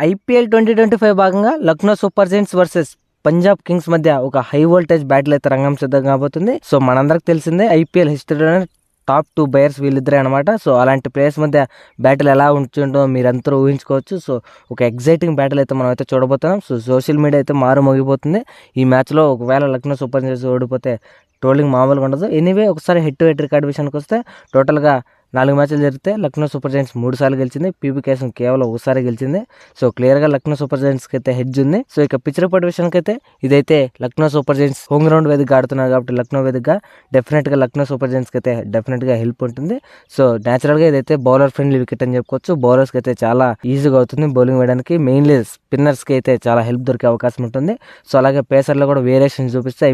IPL 2025 భాగంగా Lucknow super Giants versus Punjab Kings మధ్య ఒక హై వోల్టేజ్ బ్యాటిల్ అయితే రంగం సిద్ధం కాబోతుంది. సో మనందరికి తెలిసిందే ఐపీఎల్ హిస్టరీలోనే టాప్ 2 బయర్స్ వీళ్ళిద్దరే అనమాట. సో అలాంటి ప్లేయర్స్ మధ్య బ్యాటిల్ ఎలా ఉంటుందో మీరందరూ ఊహించుకోవచ్చు. సో ఒక ఎగ్జైటింగ్ బ్యాటిల్ అయితే మనం అయితే చూడబోతున్నాం. సో సోషల్ మీడియా అయితే మారుమోగిపోతుంది. ఈ మ్యాచ్లో ఒకవేళ లక్నో సూపర్ జైంట్స్ ఓడిపోతే ట్రోలింగ్ మామూలుగా ఉండదు. ఎనీవే ఒకసారి హెడ్ టు హెడ్ రికార్డ్ విషయానికి వస్తే టోటల్గా 4 మ్యాచ్లు జరిగితే లక్నో సూపర్ జైంట్స్ 3 సార్లు గెలిచింది. పీబీకేఎస్ కేవలం ఒకసారి గెలిచింది. సో క్లియర్గా లక్నో సూపర్ జైంట్స్కి అయితే హెడ్జ్ ఉంది. సో ఇక పిచ్ రిపోర్ట్ విషయానికి అయితే ఇదైతే Lucknow super Giants home ground వేదికగా ఆడుతున్నారు కాబట్టి లక్నో వేదికగా డెఫినెట్గా లక్నో సూపర్ జైంట్స్కి అయితే డెఫినెట్గా హెల్ప్ ఉంటుంది. సో న్యాచురల్గా ఇదైతే బౌలర్ ఫ్రెండ్లీ వికెట్ అని చెప్పుకోవచ్చు. బౌలర్స్కి అయితే చాలా ఈజీగా అవుతుంది బౌలింగ్ వేయడానికి. మెయిన్లీ స్పిన్నర్స్కి అయితే చాలా హెల్ప్ దొరికే అవకాశం ఉంటుంది. సో అలాగే పేసర్లో కూడా వేరియేషన్ చూపిస్తే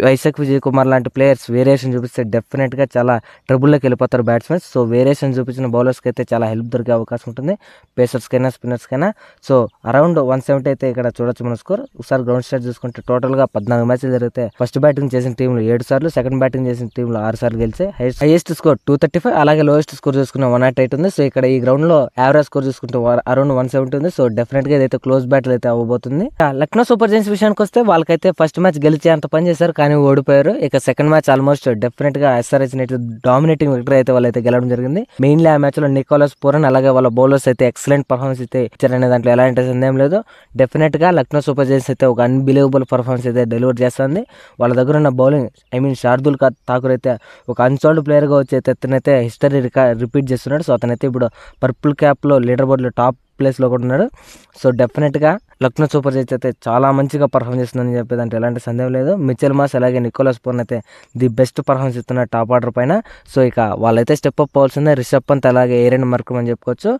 వైశాఖ్ విజయ్ కుమార్ లాంటి ప్లేయర్స్ వేరియేషన్ చూపిస్తే డెఫినెట్గా చాలా ట్రబుల్లోకి వెళ్ళిపోతారు బ్యాట్స్మెన్స్. సో వేరియేషన్ చూపించిన బౌలర్స్కి అయితే చాలా హెల్ప్ దొరికే అవకాశం ఉంటుంది పేసర్స్కైనా స్పిన్నర్స్కైనా. సో అరౌండ్ 170 అయితే ఇక్కడ చూడొచ్చు మన స్కోర్. ఒకసారి గ్రౌండ్ స్టాట్ చూసుకుంటే టోటల్గా 14 మ్యాచ్లు జరిగితే ఫస్ట్ బ్యాటింగ్ చేసిన టీంలు 7 సార్లు, సెకండ్ బ్యాటింగ్ చేసిన టీంలు 6 సార్లు గెలిచాయి. హైయెస్ట్ స్కోర్ 235, అలాగే లోయెస్ట్ స్కోర్ చూసుకున్న 108 ఉంది. సో ఇక్కడ ఈ గ్రౌండ్లో యావరేజ్ స్కోర్ చూసుకుంటే అరౌండ్ 170 ఉంది. సో డెఫినెట్గా ఇదైతే క్లోజ్ బ్యాటిల్ అయితే అవ్వబోతుంది. లక్నో సూపర్ జైంట్స్ విషయానికి వస్తే వాళ్ళకైతే ఫస్ట్ మ్యాచ్ గెలిచే అంత పని చేశారు కానీ ఓడిపోయారు. ఇక సెకండ్ మ్యాచ్ ఆల్మోస్ట్ డెఫినెట్గా ఎస్ఆర్హెచ్ డామినేటింగ్ విక్టరీ అయితే వాళ్ళైతే గెలవడం జరిగింది. మెయిన్లీ ఆ మ్యాచ్ లో నికోలస్ పూరన్ అలాగే వాళ్ళ బౌలర్స్ అయితే ఎక్సలెంట్ పర్ఫార్మెన్స్ అయితే ఇచ్చారనే దాంట్లో ఎలాంటి సందేహం లేదు. డెఫినెట్ గా లక్నో సూపర్ జైంట్స్ అయితే ఒక అన్బిలీవబుల్ పర్ఫార్మెన్స్ అయితే డెలివర్ చేస్తుంది. వాళ్ళ దగ్గర ఉన్న బౌలింగ్ శార్దుల్ ఠాకూర్ అయితే ఒక అన్సోల్డ్ ప్లేయర్ గా వచ్చి అతనైతే హిస్టరీ రిపీట్ చేస్తున్నాడు. సో అతనైతే ఇప్పుడు పర్పుల్ క్యాప్ లో లీడర్ బోర్డ్ లో టాప్ ప్లేస్లో కూడా ఉన్నాడు. సో డెఫినెట్గా లక్నో సూపర్ జైంట్స్ అయితే చాలా మంచిగా పర్ఫామ్ చేస్తుందని చెప్పేదంటే ఎలాంటి సందేహం లేదు. మిచెల్ మాస్ అలాగే నికోలస్ పూర్న్ అయితే ది బెస్ట్ పర్ఫార్మెన్స్ ఇస్తున్నారు టాప్ ఆర్డర్ పైన. సో ఇక వాళ్ళైతే స్టెప్ అప్ అవ్వాల్సిందే. రిషబ్ పంత్ అలాగే ఎయిడెన్ మార్క్రమ్ అని చెప్పుకోవచ్చు.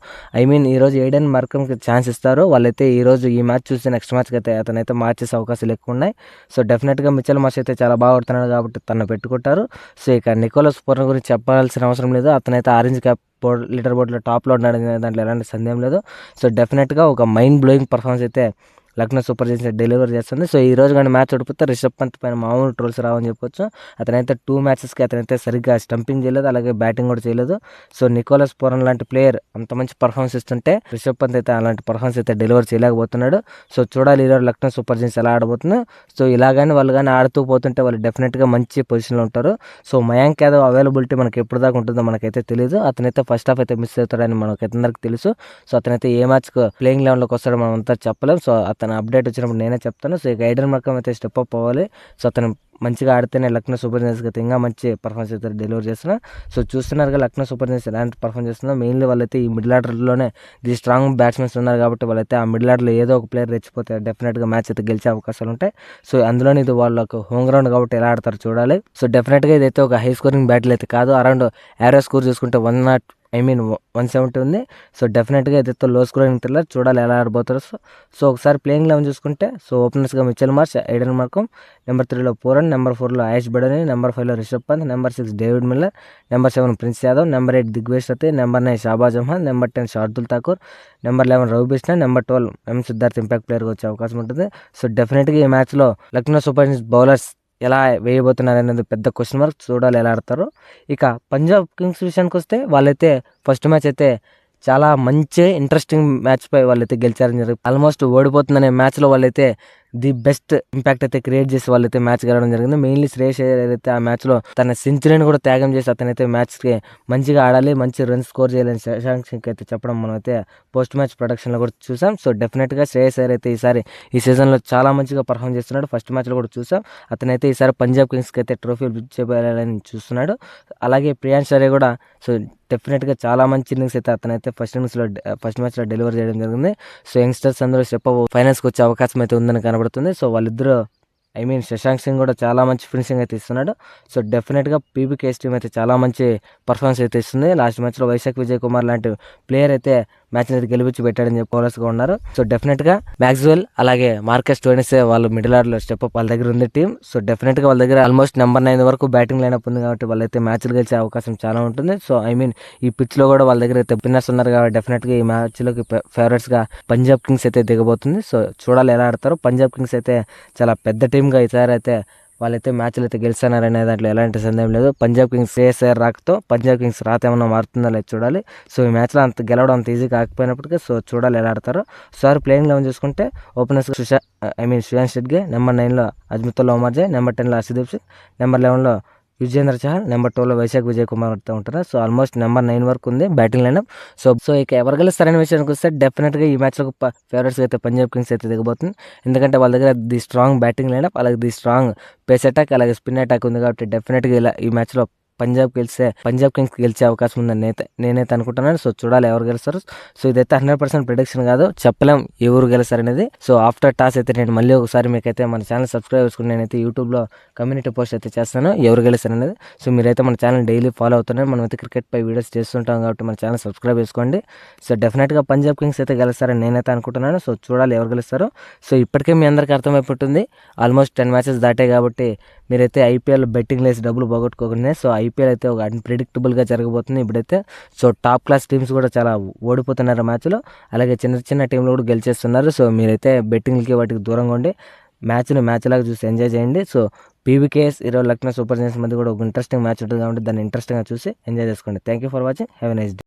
ఈ రోజు ఎయిడెన్ మార్క్రమ్కి ఛాన్స్ ఇస్తారు. వాళ్ళైతే ఈ రోజు ఈ మ్యాచ్ చూసి నెక్స్ట్ మ్యాచ్కి అయితే అతనైతే మార్చేసే అవకాశాలు ఎక్కువ ఉన్నాయి. సో డెఫినెట్గా మిచెల్ మాస్ అయితే చాలా బాగా ఆడుతున్నాడు కాబట్టి తను పెట్టుకుంటారు. సో ఇక నికోలస్ పూర్న్ గురించి చెప్పాల్సిన అవసరం లేదు. అతనైతే ఆరెంజ్ క్యాప్ లీడర్ బోర్డులో టాప్లో ఉన్నాడు దాంట్లో ఎలాంటి సందేహం లేదు. సో డెఫినెట్గా ఒక మైండ్ బ్లోయింగ్ పర్ఫార్మెన్స్ అయితే లక్నో సూపర్ జైంట్స్ డెలివర్ చేస్తుంది. సో ఈ రోజు కానీ మ్యాచ్ ఓడిపోతే రిషబ్ పంత్ పైన మామూలు ట్రోల్స్ రావని చెప్పొచ్చు. అతనైతే 2 మ్యాచెస్కి అతనైతే సరిగ్గా స్టంపింగ్ చేయలేదు, అలాగే బ్యాటింగ్ కూడా చేయలేదు. సో నికోలస్ పూరన్ లాంటి ప్లేయర్ అంత మంచి పర్ఫార్మెన్స్ ఇస్తుంటే రిషబ్ పంత్ అయితే అలాంటి పర్ఫార్మెన్స్ అయితే డెలివర్ చేయలేకపోతున్నాడు. సో చూడాలి ఈరోజు లక్నో సూపర్ జైంట్స్ ఎలా ఆడబోతుందో. సో ఇలాగని వాళ్ళు కానీ ఆడుతూ పోతుంటే వాళ్ళు డెఫినెట్గా మంచి పొజిషన్లో ఉంటారు. సో మయాంక్ యాదవ్ అవైలబిలిటీ మనకి ఎప్పుడు దాకా ఉంటుందో మనకైతే తెలియదు. అతనైతే ఫస్ట్ హాఫ్ అయితే మిస్ అవుతాడని మనకి అందరికి తెలుసు. సో అతనైతే ఏ మ్యాచ్కి ప్లేయింగ్ లెవెన్లోకి వస్తాడో మనం అంతా చెప్పలేం. సో అతను అప్డేట్ వచ్చినప్పుడు నేనే చెప్తాను. సో ఇక ఎయిడెన్ మార్క్రమ్ అయితే స్టెప్ అప్ అవ్వాలి. సో అతను మంచిగా ఆడితేనే లక్నో సూపర్ జైంట్స్కి అయితే ఇంకా మంచి పర్ఫార్మెన్స్ అయితే డెలివర్ చేస్తున్నా. సో చూస్తున్నారుగా లక్నో సూపర్ జైంట్స్ ఎలాంటి పర్ఫార్మ్ చేస్తుందో. మెయిన్లీ వాళ్ళైతే ఈ మిడిల్ ఆర్డర్లోనే ది స్ట్రాంగ్ బ్యాట్స్మెన్స్ ఉన్నారు కాబట్టి వాళ్ళైతే ఆ మిడిల్ ఆర్డర్లో ఏదో ఒక ప్లేయర్ రెచ్చిపోతే డెఫినెట్గా మ్యాచ్ అయితే గెలిచే అవకాశాలు ఉంటాయి. సో అందులోనే ఇది వాళ్ళకు హోమ్ గ్రౌండ్ కాబట్టి ఎలా ఆడతారు చూడాలి. సో డెఫినెట్గా ఇదైతే ఒక హై స్కోరింగ్ బ్యాటిల్ అయితే కాదు. అరౌండ్ యావరేజ్ స్కోర్ చూసుకుంటే 170 ఉంది. సో డెఫినెట్గా ఇదైతే లో స్కోరింగ్ థ్రిల్లర్. చూడాలి ఎలా ఆడబోతారు. సో ఒకసారి ప్లేయింగ్ లెవెన్ చూసుకుంటే సో ఓపెనర్స్గా Mitchell Marsh, Aiden Markram, number 3లో పూరన్, నెంబర్ 4లో ఆయుష్ బెడని, నెంబర్ 5లో Rishabh Pant, number 6 David Miller, number 7 Prince Yadav, number 8 Digvesh Rathi, number 9 Shahbaz Ahmed, number 10 Shardul Thakur, number 11 Ravi Bishnoi, number 12 Siddharth impact ప్లేయర్గా వచ్చే అవకాశం ఉంటుంది. సో డెఫినెట్గా ఈ మ్యాచ్లో లక్నో సూపర్ జైంట్స్ బౌలర్స్ ఎలా వేయబోతున్నారు అనేది పెద్ద క్వశ్చన్ మార్క్. చూడాలి ఎలా ఆడతారు. ఇక పంజాబ్ కింగ్స్ విషయానికి వస్తే వాళ్ళైతే ఫస్ట్ మ్యాచ్ అయితే చాలా మంచి ఇంట్రెస్టింగ్ మ్యాచ్ పై వాళ్ళైతే గెలిచారని జరిగింది. ఆల్మోస్ట్ ఓడిపోతుందనే మ్యాచ్లో వాళ్ళైతే ది బెస్ట్ ఇంపాక్ట్ అయితే క్రియేట్ చేసి వాళ్ళైతే మ్యాచ్ గెలవడం జరిగింది. మెయిన్లీ శ్రేయస్ అయ్యర్ అయితే ఆ మ్యాచ్లో తన సెంచరీని కూడా త్యాగం చేసి అతనైతే మ్యాచ్కి మంచిగా ఆడాలి, మంచి రన్స్ స్కోర్ చేయాలని శశాంక్ సింగ్ అయితే చెప్పడం మనం అయితే పోస్ట్ మ్యాచ్ ప్రొడక్షన్లో కూడా చూసాం. సో డెఫినెట్గా శ్రేయస్ అయ్యర్ అయితే ఈసారి ఈ సీజన్లో చాలా మంచిగా పర్ఫామ్ చేస్తున్నాడు. ఫస్ట్ మ్యాచ్లో కూడా చూసాం. అతనైతే ఈసారి పంజాబ్ కింగ్స్కి అయితే ట్రోఫీ చేయాలని చూస్తున్నాడు. అలాగే ప్రియాంశ్ ఆర్య కూడా సో డెఫినెట్గా చాలా మంచి ఇన్నింగ్స్ అయితే అతనైతే ఫస్ట్ మ్యాచ్లో డెలివర్ చేయడం జరిగింది. సో యంగ్స్టర్స్ అందరూ స్టెప్ ఫైనల్స్కి వచ్చే అవకాశం అయితే ఉందని కనబడుతుంది. సో వాళ్ళిద్దరూ శశాంక్ సింగ్ కూడా చాలా మంచి ఫినిషింగ్ అయితే ఇస్తున్నాడు. సో డెఫినెట్గా పీబీకేఎస్ టీమ్ అయితే చాలా మంచి పర్ఫార్మెన్స్ అయితే ఇస్తుంది. లాస్ట్ మ్యాచ్లో వైశాఖ్ విజయ్ కుమార్ లాంటి ప్లేయర్ అయితే మ్యాచ్ అయితే గెలిపించి పెట్టాడని చెప్పి బౌలర్స్గా ఉన్నారు. సో డెఫినెట్గా మ్యాక్స్వెల్ అలాగే మార్కస్ స్టోయినిస్ వాళ్ళు మిడిల్ ఆర్డర్లో స్టెప్ అప్ వాళ్ళ దగ్గర ఉంది టీం. సో డెఫినెట్గా వాళ్ళ దగ్గర ఆల్మోస్ట్ నెంబర్ 9 వరకు బ్యాటింగ్ లైనప్ ఉంది కాబట్టి వాళ్ళైతే మ్యాచ్లు గెలిచే అవకాశం చాలా ఉంటుంది. సో ఈ పిచ్లో కూడా వాళ్ళ దగ్గర అయితే విన్నర్స్ ఉన్నారు కాబట్టి డెఫినెట్గా ఈ మ్యాచ్లోకి ఫేవరెట్స్గా పంజాబ్ కింగ్స్ అయితే దిగబోతుంది. సో చూడాలి ఎలా ఆడతారు. పంజాబ్ కింగ్స్ అయితే చాలా పెద్ద టీమ్గా ఈసారి అయితే వాళ్ళైతే మ్యాచ్లు అయితే గెలిచారనే దాంట్లో ఎలాంటి సందేహం లేదు. పంజాబ్ కింగ్స్ సిఎస్ఆర్ రాకతో పంజాబ్ కింగ్స్ రాత ఏమన్నా మారుతుందో లేదు చూడాలి. సో ఈ మ్యాచ్లో అంత గెలవడం అంత ఈజీ కాకపోయినప్పటికీ సో చూడాలి ఎలా ఆడతారో. సార్ ప్లేయింగ్ 11 చూసుకుంటే ఓపెనర్స్ శ్రేయాన్ షెట్గే, నెంబర్ 9లో అజ్మితుల్లా ఉమర్జే, నెంబర్ 10లో హర్షదీప్ సింగ్, నెంబర్ 11లో యుజేంద్ర చహల్, నెంబర్ 12లో వైశాఖ్ విజయ్ కుమార్ ఉంటారు. సో ఆల్మోస్ట్ నెంబర్ 9 వరకు ఉంది బ్యాటింగ్ లైనప్. సో ఇక ఎవరు గెలుస్తారనే విషయానికి వస్తే డెఫినెట్గా ఈ మ్యాచ్లో ఫేవరెట్స్ అయితే పంజాబ్ కింగ్స్ అయితే దిగబోతుంది. ఎందుకంటే వాళ్ళ దగ్గర ది స్ట్రాంగ్ బ్యాటింగ్ లైనప్, అలాగే ది స్ట్రాంగ్ పేస్ అటాక్, అలాగే స్పిన్ అటాక్ ఉంది. కాబట్టి డెఫినెట్గా ఇలా ఈ మ్యాచ్లో పంజాబ్ కింగ్స్ గెలిచే అవకాశం ఉందని నేనైతే అనుకుంటున్నాను. సో చూడాలి ఎవరు గెలుస్తారు. సో ఇదైతే 100% ప్రిడిక్షన్ కాదు, చెప్పలేం ఎవరు గెలుస్తారు అనేది. సో ఆఫ్టర్ టాస్ అయితే నేను మళ్ళీ ఒకసారి మీకైతే మన ఛానల్ సబ్స్క్రైబ్ చేసుకుని నేనైతే యూట్యూబ్లో కమ్యూనిటీ పోస్ట్ అయితే చేస్తాను ఎవరు గెలుస్తారు అనేది. సో మీరైతే మన ఛానల్ డైలీ ఫాలో అవుతున్నారు. మనమైతే క్రికెట్ పై వీడియోస్ చేస్తుంటాం కాబట్టి మన ఛానల్ సబ్స్క్రైబ్ చేసుకోండి. సో డెఫినెట్గా పంజాబ్ కింగ్స్ అయితే గెలుస్తారని నేనైతే అనుకుంటున్నాను. సో చూడాలి ఎవరు గెలుస్తారో. సో ఇప్పటికే మీ అందరికీ అర్థమైపోతుంది, ఆల్మోస్ట్ 10 మ్యాచెస్ దాటే కాబట్టి మీరైతే ఐపీఎల్ బెట్టింగ్ లేసి డబ్బులు పోగొట్టుకోకుండా. సో ఐపీఎల్ అయితే ఒక అన్ప్రెడిక్టబుల్గా జరగబోతుంది ఇప్పుడైతే. సో టాప్ క్లాస్ టీమ్స్ కూడా చాలా ఓడిపోతున్నారు మ్యాచ్లో, అలాగే చిన్న చిన్న టీంలు కూడా గెలిచేస్తున్నారు. సో మీరైతే బెట్టింగ్లకి వాటికి దూరంగా ఉండి మ్యాచ్ లాగా చూసి ఎంజాయ్ చేయండి. సో పీవీకేఎస్ ఈరోజు లక్నో సూపర్ జైంట్స్ మధ్య కూడా ఒక ఇంట్రెస్టింగ్ మ్యాచ్ ఉంటుంది కాబట్టి దాన్ని ఇంట్రెస్టింగ్గా చూసి ఎంజాయ్ చేసుకోండి. Thank you for watching. Have a nice day.